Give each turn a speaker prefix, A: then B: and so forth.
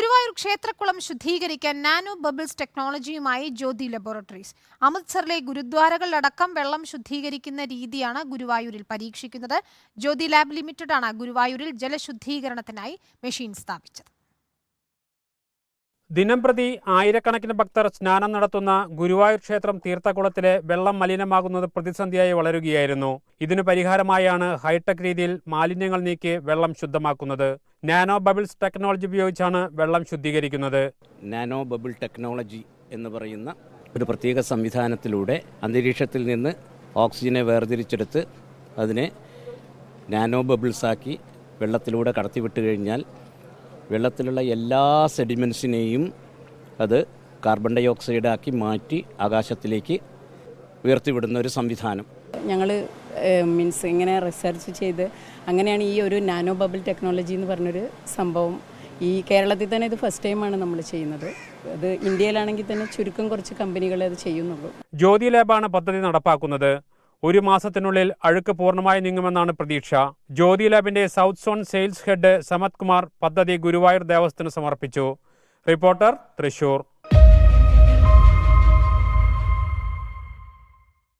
A: ഗുരുവായൂർ ക്ഷേത്രക്കുളം ശുദ്ധീകരിക്കാൻ nano bubbles ടെക്നോളജിയുമായി ജ്യോതി ലബോറട്ടറീസ്. അമൃത്സറിലെ ഗുരുദ്വാരകളിലടക്കം വെള്ളം ശുദ്ധീകരിക്കുന്ന രീതിയാണ് ഗുരുവായൂരിൽ പരീക്ഷിക്കുന്നത്. ജ്യോതി ലാബ് ലിമിറ്റഡാണ് ഗുരുവായൂരിൽ ജലശുദ്ധീകരണത്തിനായി മെഷീൻ സ്ഥാപിച്ചത്.
B: ദിനംപ്രതി ആയിരക്കണക്കിന് ഭക്തർ സ്നാനം നടത്തുന്ന ഗുരുവായൂർ ക്ഷേത്രം തീർത്ഥക്കുളത്തിലെ വെള്ളം മലിനമാകുന്നത് പ്രതിസന്ധിയായി വളരുകയായിരുന്നു. ഇതിനു പരിഹാരമായാണ് ഹൈടെക് രീതിയിൽ മാലിന്യങ്ങൾ നീക്കി വെള്ളം ശുദ്ധമാക്കുന്നത്. നാനോ ബബിൾസ് ടെക്നോളജി ഉപയോഗിച്ചാണ് വെള്ളം ശുദ്ധീകരിക്കുന്നത്.
C: നാനോ ബബിൾ ടെക്നോളജി എന്ന് പറയുന്ന ഒരു പ്രത്യേക സംവിധാനത്തിലൂടെ അന്തരീക്ഷത്തിൽ നിന്ന് ഓക്സിജനെ വേർതിരിച്ചെടുത്ത് അതിനെ നാനോ ബബിൾസാക്കി വെള്ളത്തിലൂടെ കടത്തിവിട്ട് കഴിഞ്ഞാൽ വെള്ളത്തിലുള്ള എല്ലാ സെഡിമെൻസിനെയും അത് കാർബൺ ഡൈ ഓക്സൈഡ് ആക്കി മാറ്റി ആകാശത്തിലേക്ക് ഉയർത്തിവിടുന്ന ഒരു സംവിധാനം.
D: ഞങ്ങൾ ഇങ്ങനെ റിസർച്ച് ചെയ്ത് അങ്ങനെയാണ് ഈ ഒരു നാനോ ബബിൾ ടെക്നോളജി എന്ന് പറഞ്ഞൊരു സംഭവം ഈ കേരളത്തിൽ തന്നെ ഇത് ഫസ്റ്റ് ടൈമാണ് നമ്മൾ ചെയ്യുന്നത്. അത് ഇന്ത്യയിലാണെങ്കിൽ തന്നെ ചുരുക്കം കുറച്ച് കമ്പനികളെ അത് ചെയ്യുന്നുള്ളൂ.
B: ജ്യോതി ലാബാണ് പദ്ധതി നടപ്പാക്കുന്നത്. 1 മാസത്തിനുള്ളിൽ അഴുക്ക് പൂർണ്ണമായി നീങ്ങുമെന്നാണ് പ്രതീക്ഷ. ജ്യോതി ലാബിന്റെ south zone sales head Samath Kumar പദ്ധതി ഗുരുവായൂർ ദേവസ്ഥത്തിന് സമർപ്പിച്ചു. റിപ്പോർട്ടർ, തൃശൂർ.